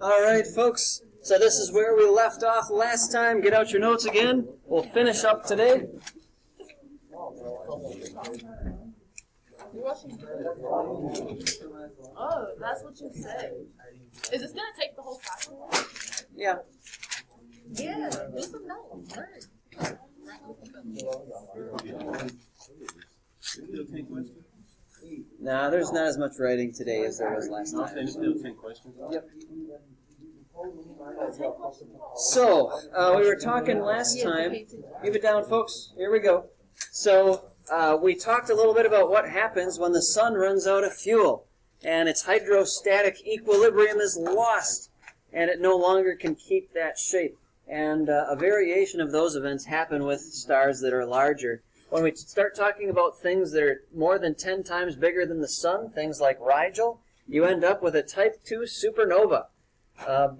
All right, folks. So this is where we left off last time. Get out your notes again. We'll finish up today. Oh, that's what you said. Is this gonna take the whole class? Yeah. Yeah, do some notes. Nah, there's not as much writing today as there was last time. Still 10 questions. Yep. So, we were talking last time. Keep it down, folks. Here we go. So, we talked a little bit about what happens when the sun runs out of fuel and its hydrostatic equilibrium is lost and it no longer can keep that shape. And a variation of those events happen with stars that are larger. When we start talking about things that are more than 10 times bigger than the sun, things like Rigel, you end up with a type 2 supernova.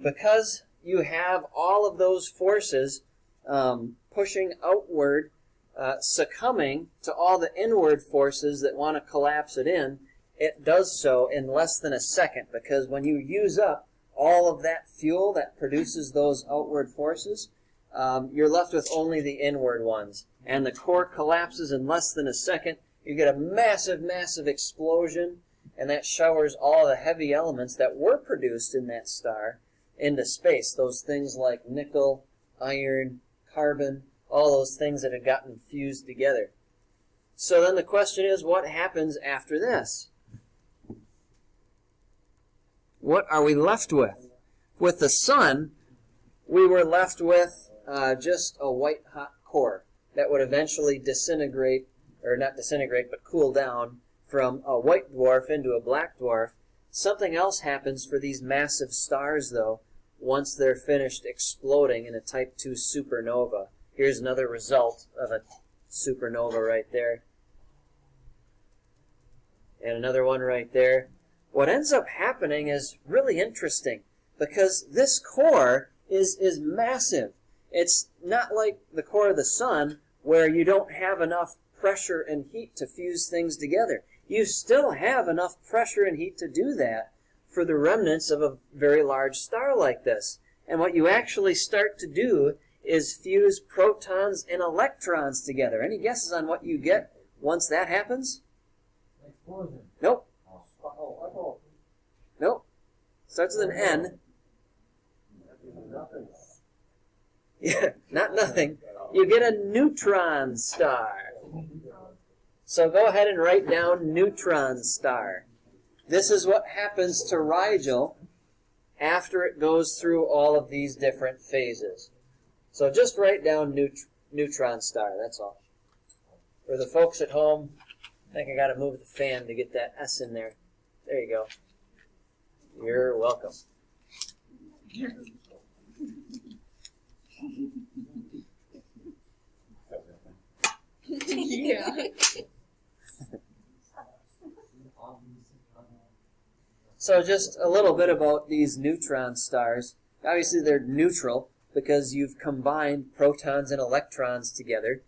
Because you have all of those forces pushing outward, succumbing to all the inward forces that want to collapse it in, it does so in less than a second. Because when you use up all of that fuel that produces those outward forces, you're left with only the inward ones. And the core collapses in less than a second. You get a massive, massive explosion, and that showers all the heavy elements that were produced in that star into space. Those things like nickel, iron, carbon, all those things that had gotten fused together. So then the question is, what happens after this? What are we left with? With the sun, we were left with just a white-hot core that would eventually disintegrate, or not disintegrate, but cool down from a white dwarf into a black dwarf. Something else happens for these massive stars, though, once they're finished exploding in a type 2 supernova. Here's another result of a supernova right there. And another one right there. What ends up happening is really interesting, because this core is massive. It's not like the core of the sun, where you don't have enough pressure and heat to fuse things together. You still have enough pressure and heat to do that for the remnants of a very large star like this. And what you actually start to do is fuse protons and electrons together. Any guesses on what you get once that happens? Explosion. Nope. Nope. Starts with an N. Nothing. Yeah, not nothing. You get a neutron star. So go ahead and write down neutron star. This is what happens to Rigel after it goes through all of these different phases. So just write down neutron star, that's all. For the folks at home, I think I got to move the fan to get that S in there. There you go. You're welcome. Yeah. So just a little bit about these neutron stars. Obviously they're neutral because you've combined protons and electrons together.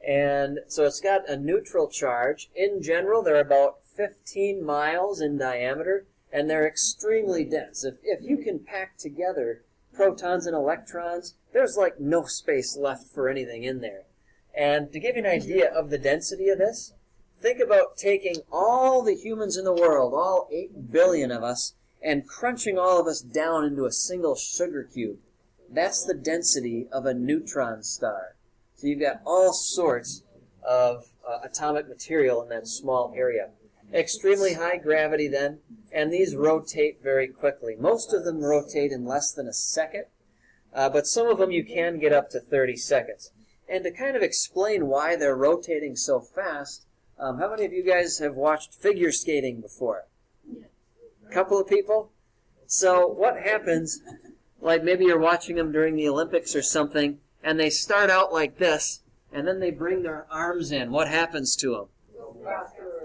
And so it's got a neutral charge. In general, they're about 15 miles in diameter, and they're extremely dense. If you can pack together protons and electrons, there's like no space left for anything in there. And to give you an idea of the density of this, think about taking all the humans in the world, all 8 billion of us, and crunching all of us down into a single sugar cube. That's the density of a neutron star. So you've got all sorts of atomic material in that small area. Extremely high gravity then, and these rotate very quickly. Most of them rotate in less than a second, but some of them you can get up to 30 seconds. And to kind of explain why they're rotating so fast, how many of you guys have watched figure skating before? A couple of people? So what happens, like maybe you're watching them during the Olympics or something, and they start out like this, and then they bring their arms in. What happens to them?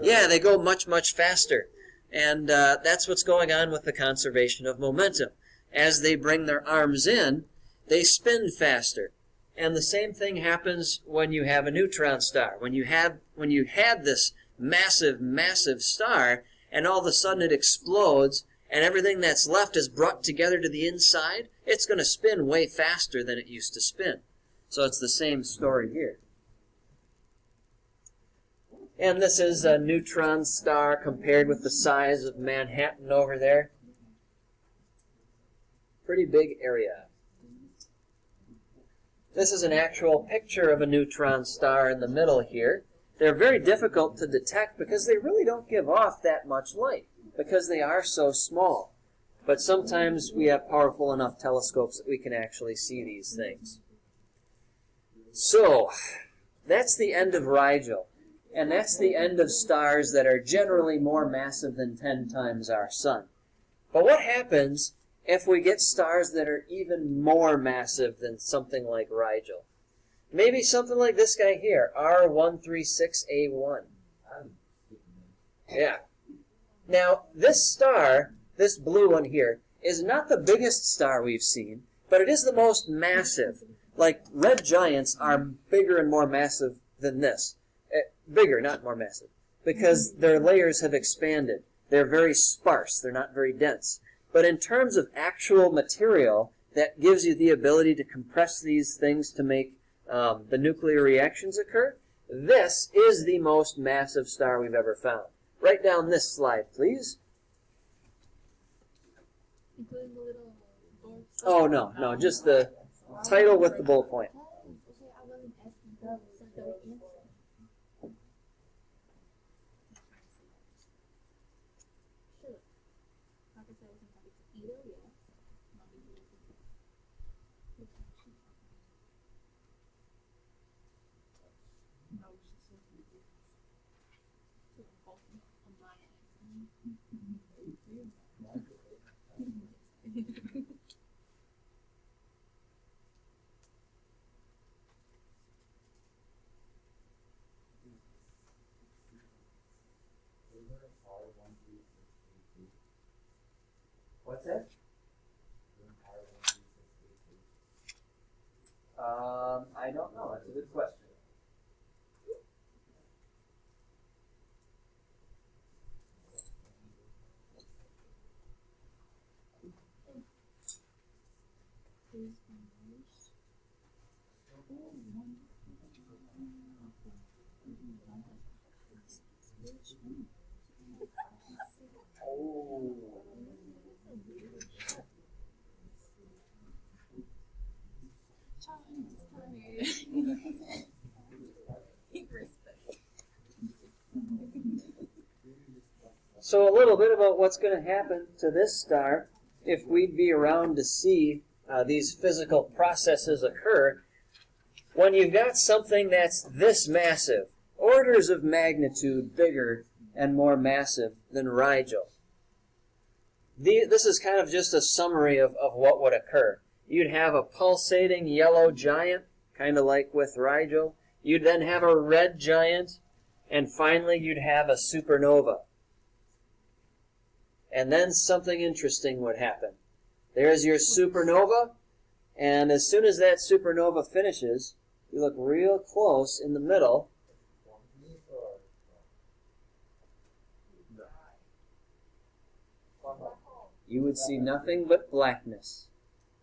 Yeah, they go much, much faster. And that's what's going on with the conservation of momentum. As they bring their arms in, they spin faster. And the same thing happens when you have a neutron star. When you had this massive, massive star, and all of a sudden it explodes, and everything that's left is brought together to the inside, it's going to spin way faster than it used to spin. So it's the same story here. And this is a neutron star compared with the size of Manhattan over there. Pretty big area. This is an actual picture of a neutron star in the middle here. They're very difficult to detect because they really don't give off that much light because they are so small. But sometimes we have powerful enough telescopes that we can actually see these things. So, that's the end of Rigel. And that's the end of stars that are generally more massive than 10 times our sun. But what happens if we get stars that are even more massive than something like Rigel? Maybe something like this guy here, R136A1. Yeah. Now, this star, this blue one here, is not the biggest star we've seen, but it is the most massive. Like, red giants are bigger and more massive than this. Bigger, not more massive, because their layers have expanded. They're very sparse. They're not very dense. But in terms of actual material that gives you the ability to compress these things to make the nuclear reactions occur, this is the most massive star we've ever found. Write down this slide, please. Including the little board. Oh, no, just the title with the bullet point. I wasn't asking the answer. Sure. Like I said, it was like either, yes. No, What's that? I don't know. That's a good question. Oh. So a little bit about what's going to happen to this star if we'd be around to see these physical processes occur. When you've got something that's this massive, orders of magnitude bigger and more massive than Rigel. This is kind of just a summary of what would occur. You'd have a pulsating yellow giant, kind of like with Rigel. You'd then have a red giant, and finally you'd have a supernova. And then something interesting would happen. There's your supernova, and as soon as that supernova finishes, you look real close in the middle. You would see nothing but blackness.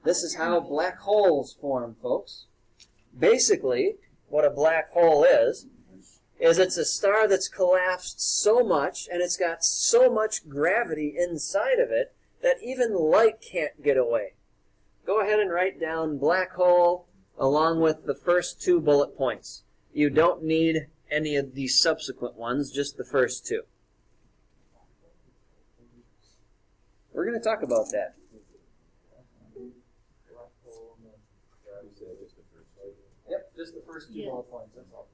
This is how black holes form, folks. Basically, what a black hole is it's a star that's collapsed so much, and it's got so much gravity inside of it, that even light can't get away. Go ahead and write down black hole along with the first 2 bullet points. You don't need any of the subsequent ones, just the first 2. We're going to talk about that. Yep, just the first 2 bullet points, that's all.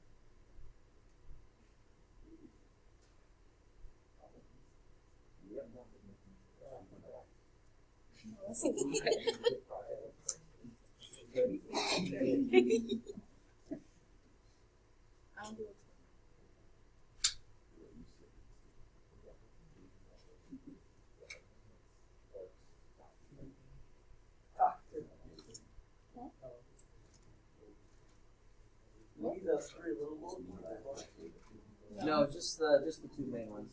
No, just the 2 main ones.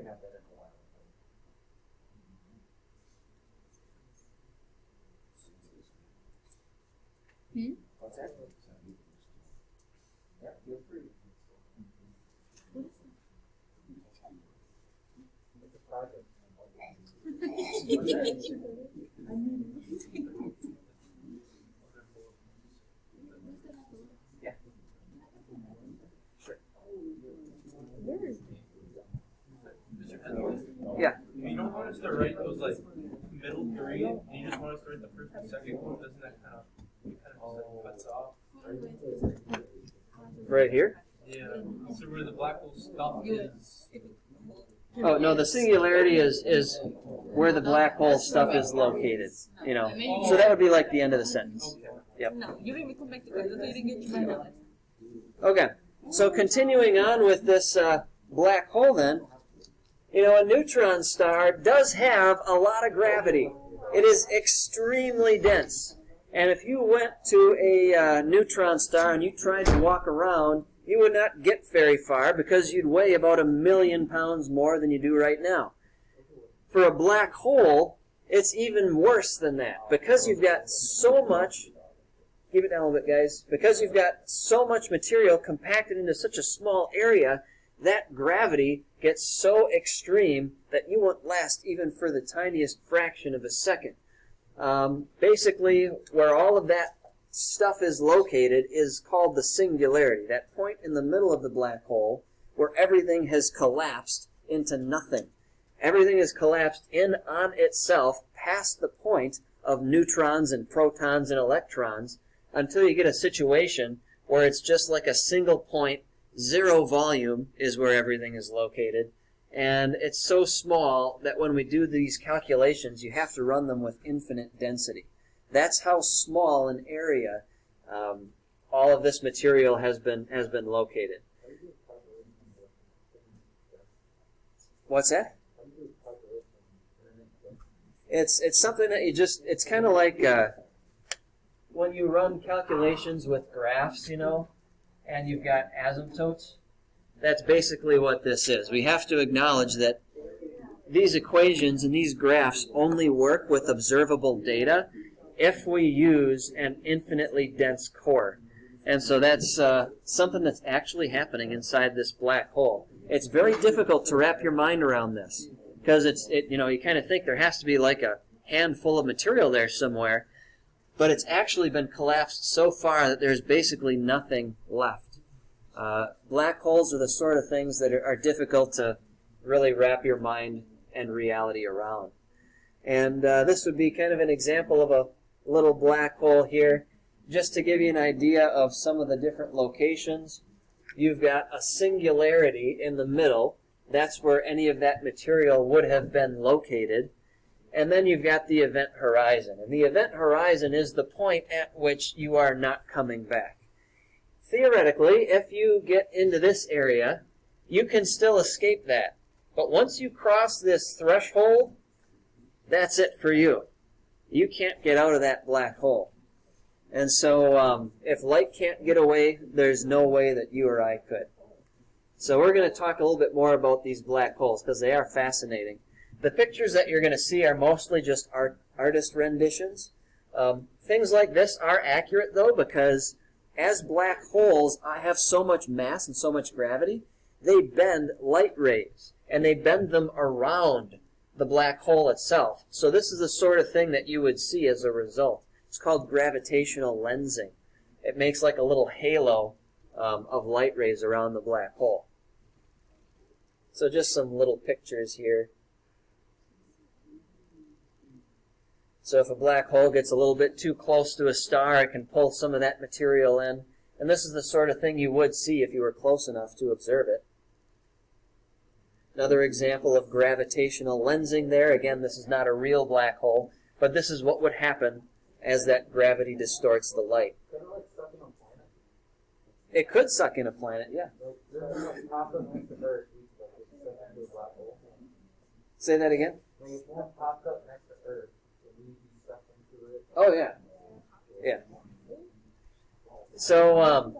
have that in a while. What's that? Yeah, feel free. It's a project. Yeah. Sure. Yeah. You don't want us to write those like middle three, and you just want us to write the first and second one. Doesn't that kind of just like cuts off? Right here? Yeah. So where the black hole stuff is. Oh no, the singularity is where the black hole stuff is located. You know, so that would be like the end of the sentence. Yep. No, you didn't come back to class. You didn't get your Bible lesson. Okay, so continuing on with this black hole then, you know, a neutron star does have a lot of gravity. It is extremely dense. And if you went to a neutron star and you tried to walk around, you would not get very far because you'd weigh about 1 million pounds more than you do right now. For a black hole, it's even worse than that because you've got so much. Keep it down a little bit, guys. Because you've got so much material compacted into such a small area, that gravity gets so extreme that you won't last even for the tiniest fraction of a second. Basically, where all of that stuff is located is called the singularity, that point in the middle of the black hole where everything has collapsed into nothing. Everything is collapsed in on itself past the point of neutrons and protons and electrons, until you get a situation where it's just like a single point, zero volume is where everything is located. And it's so small that when we do these calculations, you have to run them with infinite density. That's how small an area all of this material has been located. What's that? It's something that it's kind of like when you run calculations with graphs, you know, and you've got asymptotes. That's basically what this is. We have to acknowledge that these equations and these graphs only work with observable data if we use an infinitely dense core. And so that's something that's actually happening inside this black hole. It's very difficult to wrap your mind around this because you kind of think there has to be like a handful of material there somewhere, but it's actually been collapsed so far that there's basically nothing left. Black holes are the sort of things that are difficult to really wrap your mind and reality around. And this would be kind of an example of a little black hole here. Just to give you an idea of some of the different locations, you've got a singularity in the middle. That's where any of that material would have been located. And then you've got the event horizon. And the event horizon is the point at which you are not coming back. Theoretically, if you get into this area, you can still escape that. But once you cross this threshold, that's it for you. You can't get out of that black hole. And so if light can't get away, there's no way that you or I could. So we're going to talk a little bit more about these black holes because they are fascinating. The pictures that you're going to see are mostly just artist renditions. Things like this are accurate, though, because as black holes have so much mass and so much gravity, they bend light rays, and they bend them around the black hole itself. So this is the sort of thing that you would see as a result. It's called gravitational lensing. It makes like a little halo of light rays around the black hole. So just some little pictures here. So if a black hole gets a little bit too close to a star, it can pull some of that material in. And this is the sort of thing you would see if you were close enough to observe it. Another example of gravitational lensing there. Again, this is not a real black hole, but this is what would happen as that gravity distorts the light. It could suck in a planet, yeah. Say that again? Oh, yeah. Yeah. So,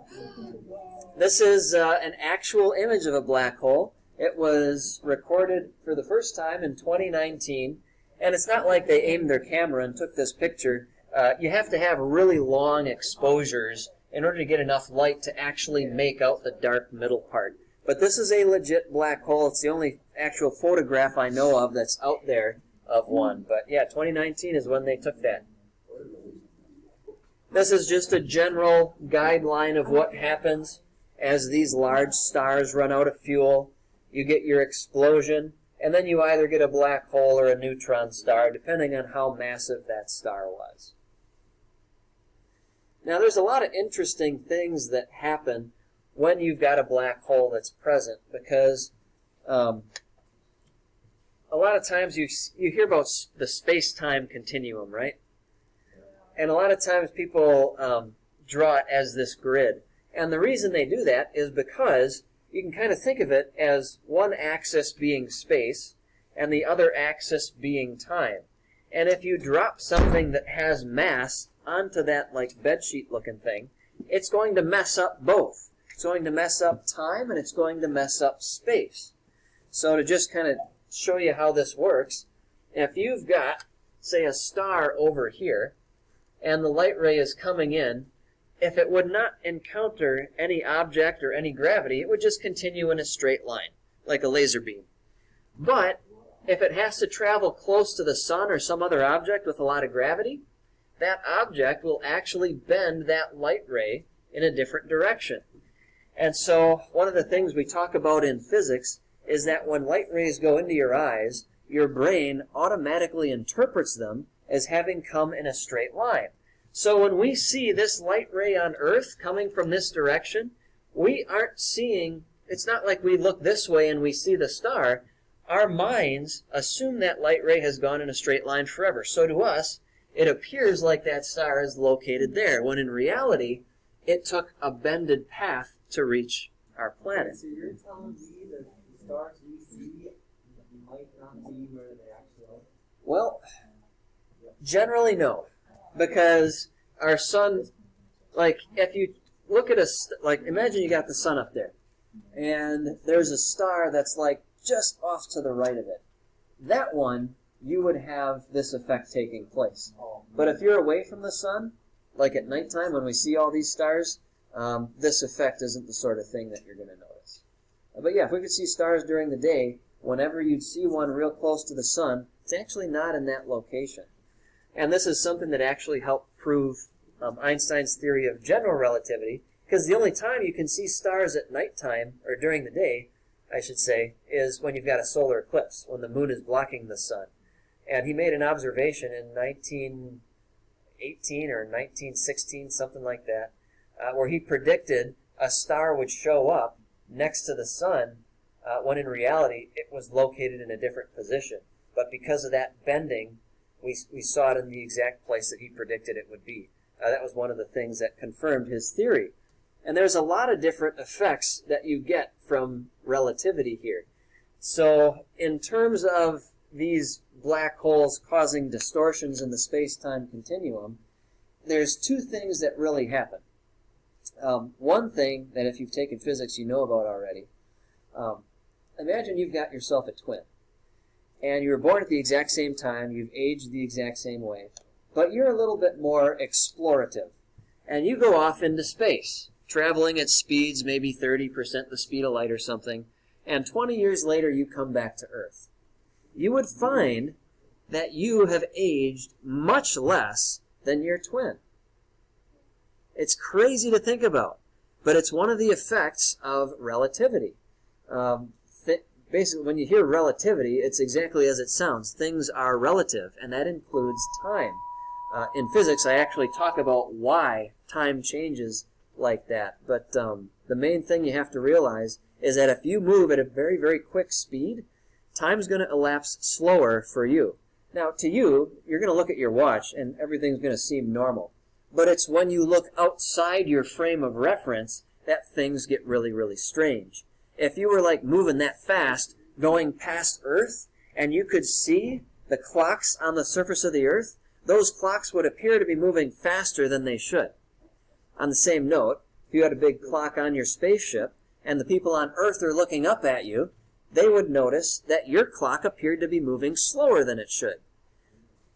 this is an actual image of a black hole. It was recorded for the first time in 2019, and it's not like they aimed their camera and took this picture. You have to have really long exposures in order to get enough light to actually make out the dark middle part. But this is a legit black hole. It's the only actual photograph I know of that's out there of one. But yeah, 2019 is when they took that. This is just a general guideline of what happens as these large stars run out of fuel. You get your explosion, and then you either get a black hole or a neutron star, depending on how massive that star was. Now, there's a lot of interesting things that happen when you've got a black hole that's present, because a lot of times you hear about the space-time continuum, right? And a lot of times people draw it as this grid. And the reason they do that is because you can kind of think of it as one axis being space and the other axis being time. And if you drop something that has mass onto that like bedsheet looking thing, it's going to mess up both. It's going to mess up time and it's going to mess up space. So to just kind of show you how this works, if you've got, say, a star over here and the light ray is coming in, if it would not encounter any object or any gravity, it would just continue in a straight line, like a laser beam. But if it has to travel close to the sun or some other object with a lot of gravity, that object will actually bend that light ray in a different direction. And so one of the things we talk about in physics is that when light rays go into your eyes, your brain automatically interprets them as having come in a straight line. So when we see this light ray on Earth coming from this direction, we aren't seeing, it's not like we look this way and we see the star. Our minds assume that light ray has gone in a straight line forever. So to us, it appears like that star is located there, when in reality, it took a bended path to reach our planet. So you're telling me that the stars we see might not be where they actually are? Well, generally no. Because our sun, like, if you look at imagine you got the sun up there, and there's a star that's, like, just off to the right of it. That one, you would have this effect taking place. But if you're away from the sun, like at nighttime when we see all these stars, this effect isn't the sort of thing that you're going to notice. But yeah, if we could see stars during the day, whenever you'd see one real close to the sun, it's actually not in that location. And this is something that actually helped prove Einstein's theory of general relativity, because the only time you can see stars at nighttime, or during the day, I should say, is when you've got a solar eclipse, when the moon is blocking the sun. And he made an observation in 1918 or 1916, something like that, where he predicted a star would show up next to the sun when in reality it was located in a different position. But because of that bending, we saw it in the exact place that he predicted it would be. That was one of the things that confirmed his theory. And there's a lot of different effects that you get from relativity here. So in terms of these black holes causing distortions in the space-time continuum, there's two things that really happen. One thing that if you've taken physics you know about already, imagine you've got yourself a twin. And you were born at the exact same time, you've aged the exact same way, but you're a little bit more explorative. And you go off into space, traveling at speeds maybe 30% the speed of light or something, and 20 years later you come back to Earth. You would find that you have aged much less than your twin. It's crazy to think about, but it's one of the effects of relativity. Basically, when you hear relativity, it's exactly as it sounds. Things are relative, and that includes time. In physics, I actually talk about why time changes like that. But the main thing you have to realize is that if you move at a very, very quick speed, time's going to elapse slower for you. Now, to you, you're going to look at your watch, and everything's going to seem normal. But it's when you look outside your frame of reference that things get really, really strange. If you were like moving that fast, going past Earth, and you could see the clocks on the surface of the Earth, those clocks would appear to be moving faster than they should. On the same note, if you had a big clock on your spaceship, and the people on Earth are looking up at you, they would notice that your clock appeared to be moving slower than it should.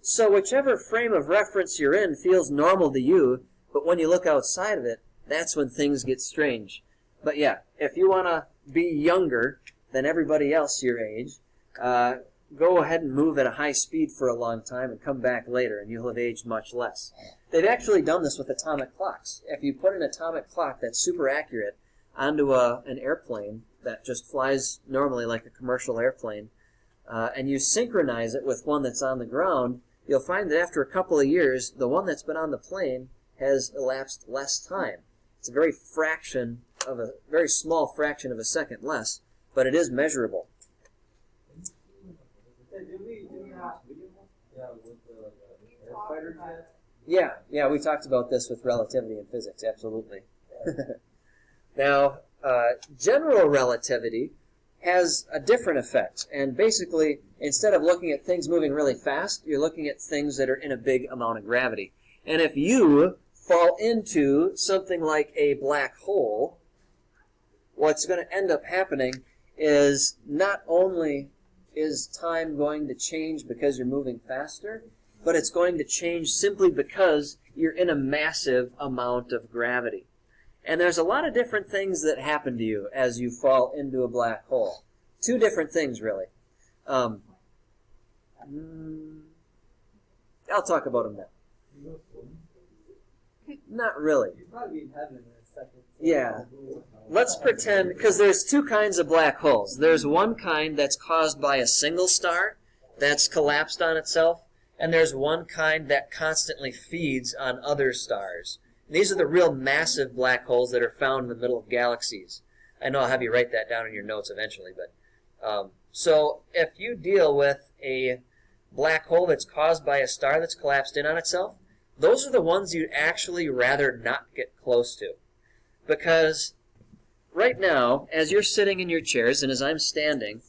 So whichever frame of reference you're in feels normal to you, but when you look outside of it, that's when things get strange. But yeah, if you want to be younger than everybody else your age, go ahead and move at a high speed for a long time and come back later, and you'll have aged much less. They've actually done this with atomic clocks. If you put an atomic clock that's super accurate onto an airplane that just flies normally like a commercial airplane, and you synchronize it with one that's on the ground, you'll find that after a couple of years, the one that's been on the plane has elapsed less time. It's a very small fraction of a second less, but it is measurable. Did we do that video? Yeah, with the fighter jet? Yeah, we talked about this with relativity in physics, absolutely. Now, general relativity has a different effect, and basically, instead of looking at things moving really fast, you're looking at things that are in a big amount of gravity. And if you fall into something like a black hole, what's going to end up happening is not only is time going to change because you're moving faster, but it's going to change simply because you're in a massive amount of gravity. And there's a lot of different things that happen to you as you fall into a black hole. Two different things, really. I'll talk about them now. Not really. You'd probably be in heaven in a second. Yeah. Let's pretend, because there's two kinds of black holes. There's one kind that's caused by a single star that's collapsed on itself, and there's one kind that constantly feeds on other stars. And these are the real massive black holes that are found in the middle of galaxies. I know I'll have you write that down in your notes eventually, but so if you deal with a black hole that's caused by a star that's collapsed in on itself, those are the ones you'd actually rather not get close to. Because right now, as you're sitting in your chairs and as I'm standing,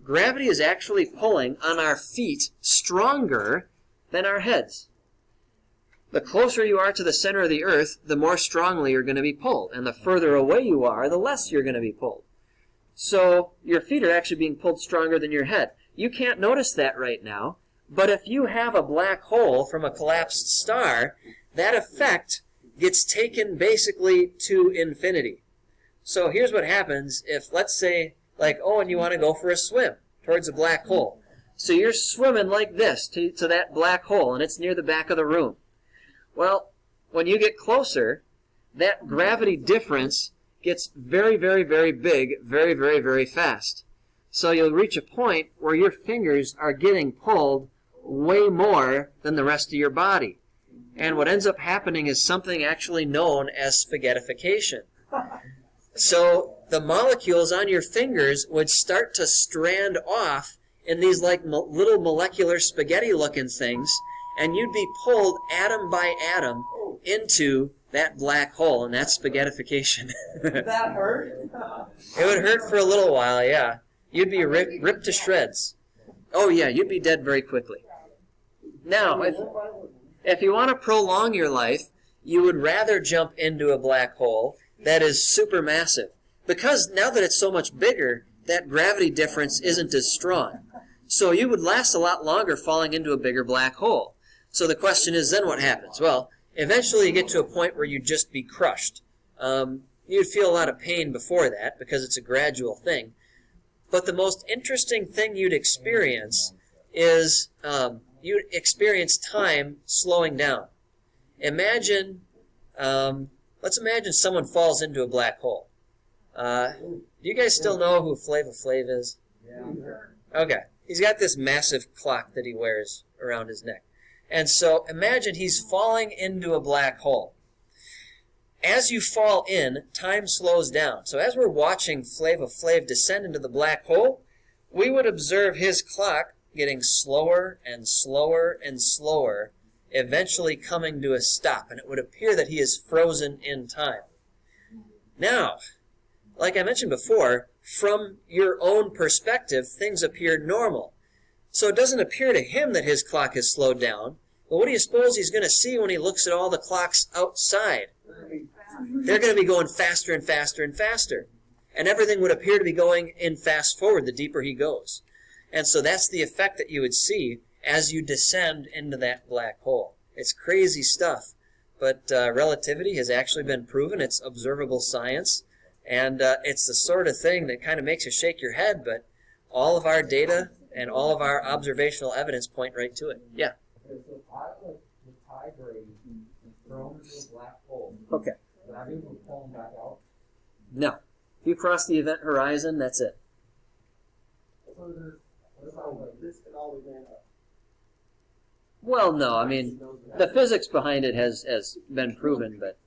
gravity is actually pulling on our feet stronger than our heads. The closer you are to the center of the earth, the more strongly you're going to be pulled. And the further away you are, the less you're going to be pulled. So your feet are actually being pulled stronger than your head. You can't notice that right now. But if you have a black hole from a collapsed star, that effect gets taken basically to infinity. So here's what happens if, let's say, like, oh, and you want to go for a swim towards a black hole. So you're swimming like this to that black hole, and it's near the back of the room. Well, when you get closer, that gravity difference gets very, very, very big, very, very, very fast. So you'll reach a point where your fingers are getting pulled way more than the rest of your body. And what ends up happening is something actually known as spaghettification. So the molecules on your fingers would start to strand off in these like little molecular spaghetti-looking things, and you'd be pulled atom by atom into that black hole, and that's spaghettification. Did that hurt? It would hurt for a little while, yeah. You'd be ripped to shreds. Oh yeah, you'd be dead very quickly. Now, if you want to prolong your life, you would rather jump into a black hole that is supermassive. Because now that it's so much bigger, that gravity difference isn't as strong. So you would last a lot longer falling into a bigger black hole. So the question is, then what happens? Well, eventually you get to a point where you'd just be crushed. You'd feel a lot of pain before that because it's a gradual thing. But the most interesting thing you'd experience is you'd experience time slowing down. Imagine, let's imagine someone falls into a black hole. Do you guys still know who Flava Flav is? Yeah. Okay. He's got this massive clock that he wears around his neck. And so imagine he's falling into a black hole. As you fall in, time slows down. So as we're watching Flava Flav descend into the black hole, we would observe his clock getting slower and slower and slower, eventually coming to a stop, and it would appear that he is frozen in time. Now, like I mentioned before, from your own perspective, things appear normal. So it doesn't appear to him that his clock has slowed down, but what do you suppose he's going to see when he looks at all the clocks outside? They're going to be going faster and faster and faster. and everything would appear to be going in fast forward the deeper he goes. And so that's the effect that you would see as you descend into that black hole. It's crazy stuff, but relativity has actually been proven. It's observable science, and it's the sort of thing that kind of makes you shake your head, but all of our data and all of our observational evidence point right to it. Yeah? Okay, so if I like the tide ray is thrown into a black hole, Okay. would I be able to pull them back out? No. If you cross the event horizon, that's it. So there's, what about like this can always end up? Well, no. I mean, the physics behind it has been proven, but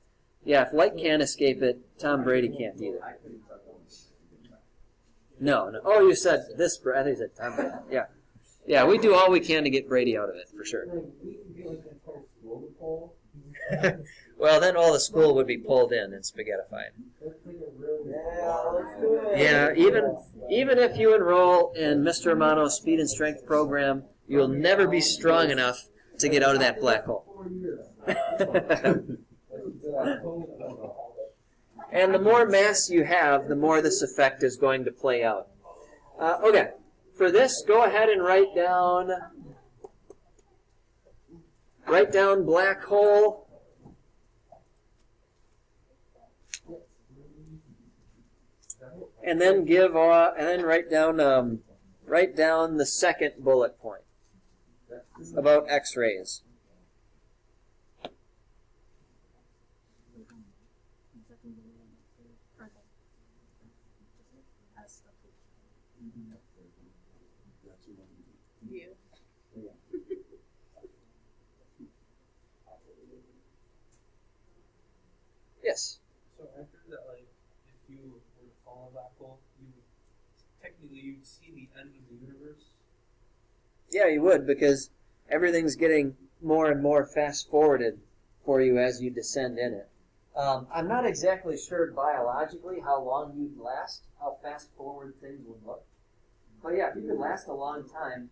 yeah, if light can't escape it, Tom Brady can't either. I couldn't touch them. No, no. Oh, you said this. I think you said Tom Brady. Yeah. Yeah, we do all we can to get Brady out of it, for sure. Like, we can get like the entire school to pull. Well, then all the school would be pulled in and spaghettified. Let's take a really let's do it. Yeah, even if you enroll in Mr. Romano's Speed and Strength program, you'll never be strong enough to get out of that black hole. 4 years. And the more mass you have, the more this effect is going to play out. Okay, for this, go ahead and write down black hole. And then write down the second bullet point about X-rays. You. Yes. So I heard that like if you were to fall in a black hole, you'd see the end of the universe. Yeah, you would, because everything's getting more and more fast forwarded for you as you descend in it. I'm not exactly sure biologically how long you'd last, how fast forward things would look. But yeah, if you could last a long time,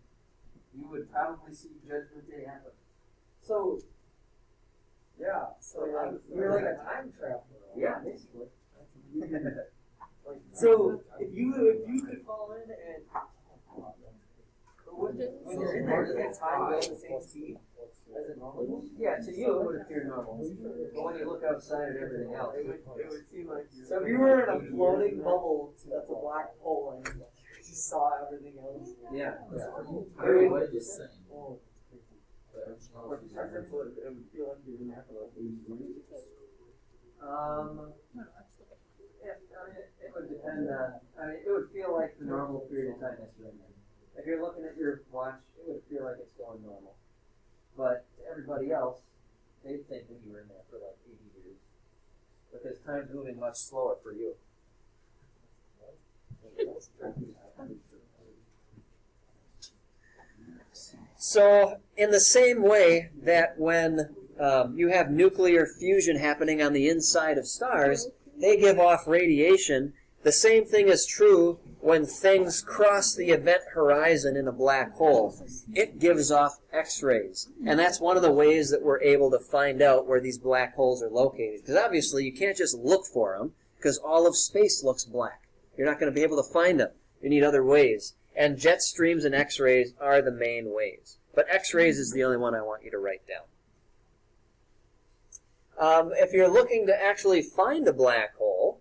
you would probably see Judgment Day happen. So, yeah, so you're like a time traveler. Yeah, basically. So if you could fall in and when you're in there, does time go at the same speed as it normally would? Yeah, to you it would appear normal. But when you look outside at everything else, It would seem like so if you were in a floating bubble that's a black hole and you just saw everything else. yeah. What did you say? It would feel like you're in there for like 80 years. It would depend on. It would feel like the normal period of time that you're in there. If you're looking at your watch, it would feel like it's going normal. But to everybody else, they'd think that you were in there for like 80 years, because time's moving much slower for you. So, in the same way that when you have nuclear fusion happening on the inside of stars, they give off radiation. The same thing is true when things cross the event horizon in a black hole. It gives off X-rays. And that's one of the ways that we're able to find out where these black holes are located. Because obviously you can't just look for them, because all of space looks black. You're not going to be able to find them. You need other ways. And jet streams and X-rays are the main ways. But X-rays is the only one I want you to write down. If you're looking to actually find a black hole,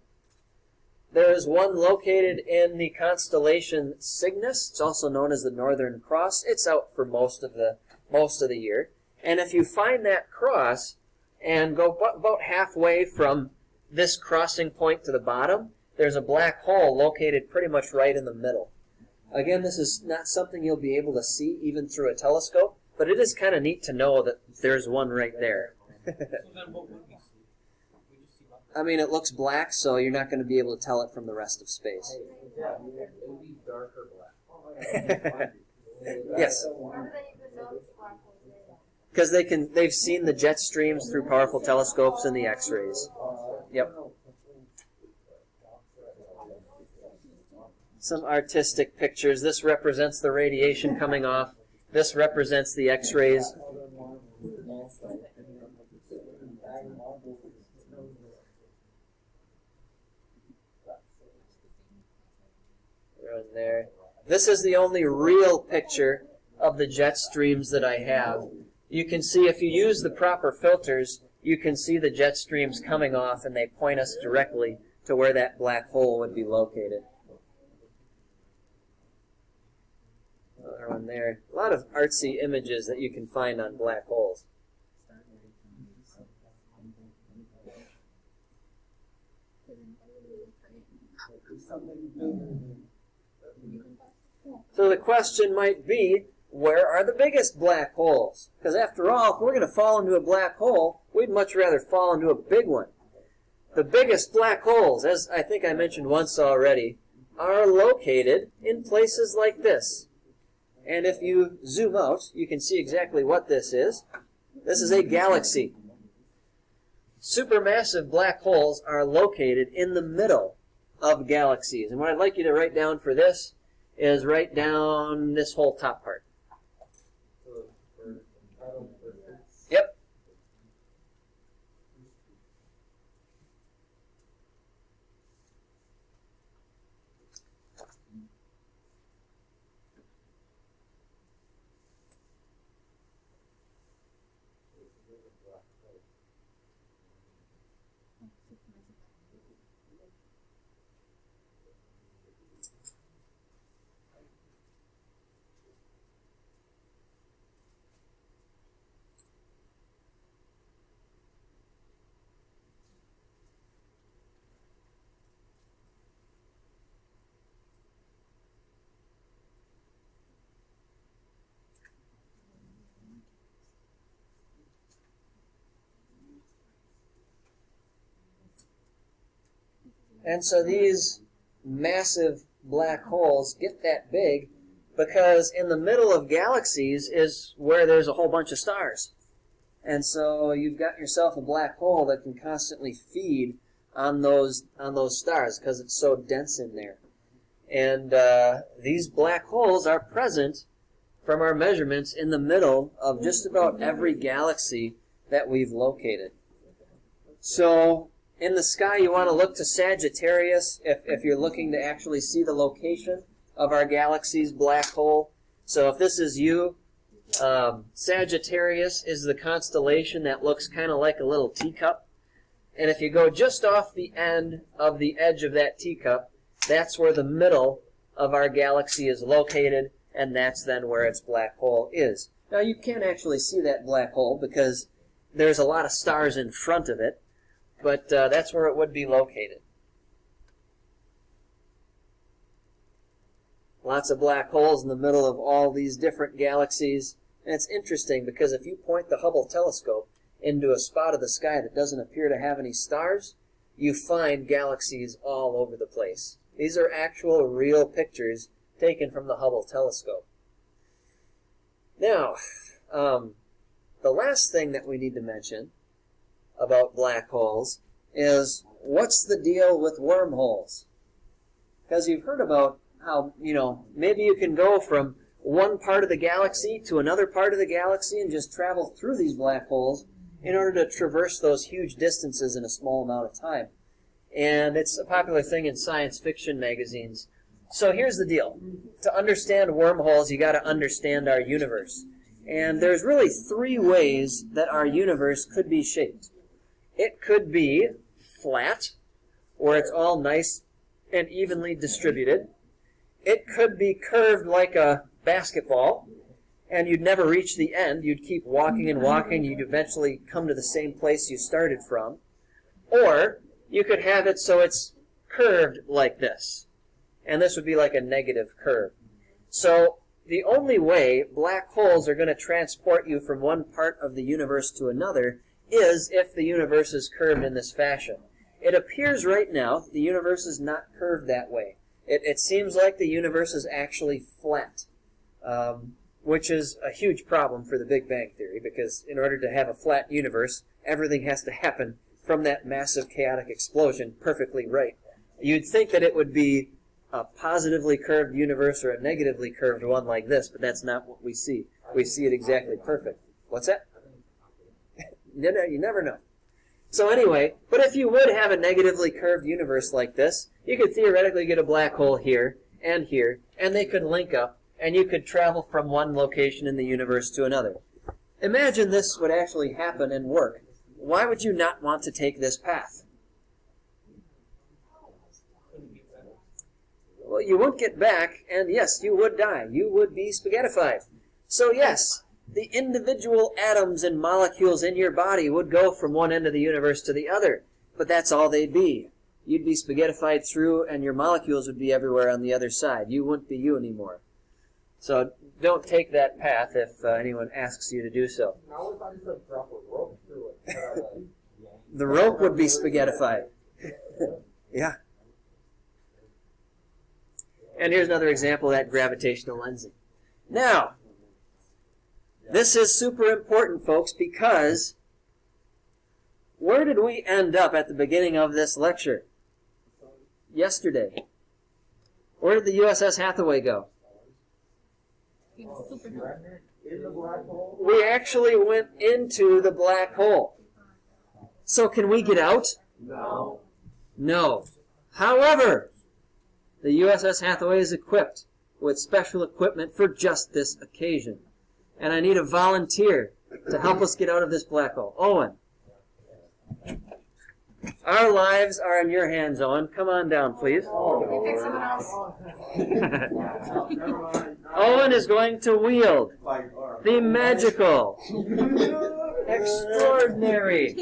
there is one located in the constellation Cygnus. It's also known as the Northern Cross. It's out for most of the year. And if you find that cross and go about halfway from this crossing point to the bottom, there's a black hole located pretty much right in the middle. Again, this is not something you'll be able to see even through a telescope, but it is kind of neat to know that there's one right there. So then what would we see? We just see nothing. I mean, it looks black, so you're not going to be able to tell it from the rest of space. Yeah, it would be darker black. Yes, How do they even know it's black holes there? because they've seen the jet streams through powerful telescopes and the X-rays. Yep. Some artistic pictures. This represents the radiation coming off. This represents the X-rays. there. This is the only real picture of the jet streams that I have. You can see if you use the proper filters, you can see the jet streams coming off, and they point us directly to where that black hole would be located. Another one there. A lot of artsy images that you can find on black holes. So the question might be, where are the biggest black holes? Because after all, if we're going to fall into a black hole, we'd much rather fall into a big one. The biggest black holes, as I think I mentioned once already, are located in places like this. And if you zoom out, you can see exactly what this is. This is a galaxy. Supermassive black holes are located in the middle of galaxies. And what I'd like you to write down for this is write down this whole top part. Yep. And so these massive black holes get that big because in the middle of galaxies is where there's a whole bunch of stars. And so you've got yourself a black hole that can constantly feed on those stars because it's so dense in there. And these black holes are present from our measurements in the middle of just about every galaxy that we've located. So in the sky, you want to look to Sagittarius if you're looking to actually see the location of our galaxy's black hole. So if this is you, Sagittarius is the constellation that looks kind of like a little teacup. And if you go just off the end of the edge of that teacup, that's where the middle of our galaxy is located, and that's then where its black hole is. Now, you can't actually see that black hole because there's a lot of stars in front of it, but that's where it would be located. Lots of black holes in the middle of all these different galaxies. And it's interesting because if you point the Hubble telescope into a spot of the sky that doesn't appear to have any stars, you find galaxies all over the place. These are actual real pictures taken from the Hubble telescope. Now, the last thing that we need to mention about black holes is what's the deal with wormholes? Because you've heard about how, maybe you can go from one part of the galaxy to another part of the galaxy and just travel through these black holes in order to traverse those huge distances in a small amount of time. And it's a popular thing in science fiction magazines. So here's the deal. To understand wormholes, you got to understand our universe. And there's really three ways that our universe could be shaped. It could be flat, where it's all nice and evenly distributed. It could be curved like a basketball, and you'd never reach the end. You'd keep walking and walking. You'd eventually come to the same place you started from. Or you could have it so it's curved like this, and this would be like a negative curve. So the only way black holes are going to transport you from one part of the universe to another is if the universe is curved in this fashion. It appears right now that the universe is not curved that way. It seems like the universe is actually flat, which is a huge problem for the Big Bang Theory, because in order to have a flat universe, everything has to happen from that massive chaotic explosion perfectly right. You'd think that it would be a positively curved universe or a negatively curved one like this, but that's not what we see. We see it exactly perfect. What's that? You never know. So anyway, but if you would have a negatively curved universe like this, you could theoretically get a black hole here, and here, and they could link up, and you could travel from one location in the universe to another. Imagine this would actually happen and work. Why would you not want to take this path? Well, you won't get back, and yes, you would die. You would be spaghettified. So yes, the individual atoms and molecules in your body would go from one end of the universe to the other, but that's all they'd be. You'd be spaghettified through, and your molecules would be everywhere on the other side. You wouldn't be you anymore. So don't take that path if anyone asks you to do so. Now if I just like drop a rope through it. The rope would be spaghettified. Yeah. And here's another example of that gravitational lensing. Now, this is super important, folks, because where did we end up at the beginning of this lecture? Yesterday. Where did the USS Hathaway go? In the black hole. We actually went into the black hole. So can we get out? No. No. However, the USS Hathaway is equipped with special equipment for just this occasion. And I need a volunteer to help us get out of this black hole. Owen. Our lives are in your hands, Owen. Come on down, please. Can you pick someone else? Owen is going to wield the magical, extraordinary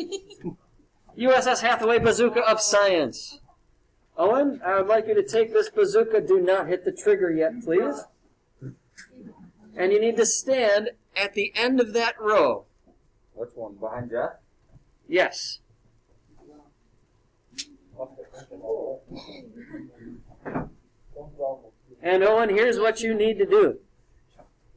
USS Hathaway Bazooka of Science. Owen, I would like you to take this bazooka. Do not hit the trigger yet, please. And you need to stand at the end of that row. Which one? Behind Jeff? Yes. And Owen, here's what you need to do.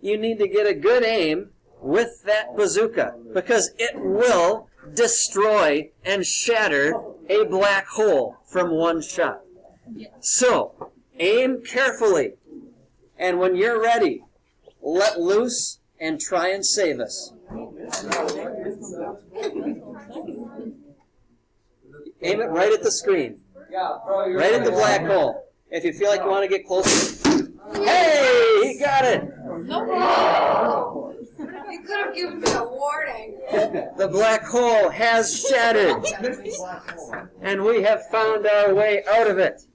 You need to get a good aim with that bazooka, because it will destroy and shatter a black hole from one shot. So, aim carefully, and when you're ready, let loose and try and save us. Aim it right at the screen. Right at the black hole. If you feel like you want to get closer. Hey! He got it! No! You could have given me a warning. The black hole has shattered. And we have found our way out of it.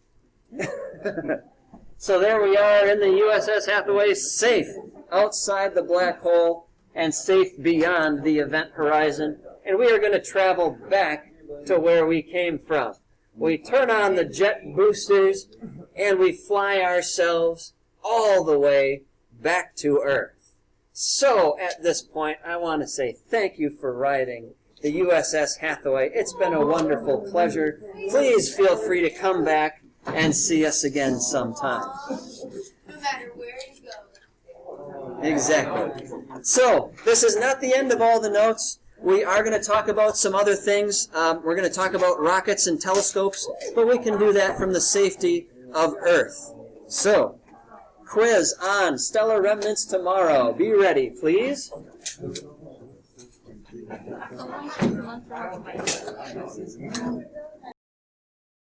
So there we are in the USS Hathaway, safe outside the black hole and safe beyond the event horizon. And we are going to travel back to where we came from. We turn on the jet boosters and we fly ourselves all the way back to Earth. So at this point, I want to say thank you for riding the USS Hathaway. It's been a wonderful pleasure. Please feel free to come back and see us again sometime. No matter where you go. Exactly. So, this is not the end of all the notes. We are going to talk about some other things. We're going to talk about rockets and telescopes, but we can do that from the safety of Earth. So, quiz on stellar remnants tomorrow. Be ready, please. Lunch for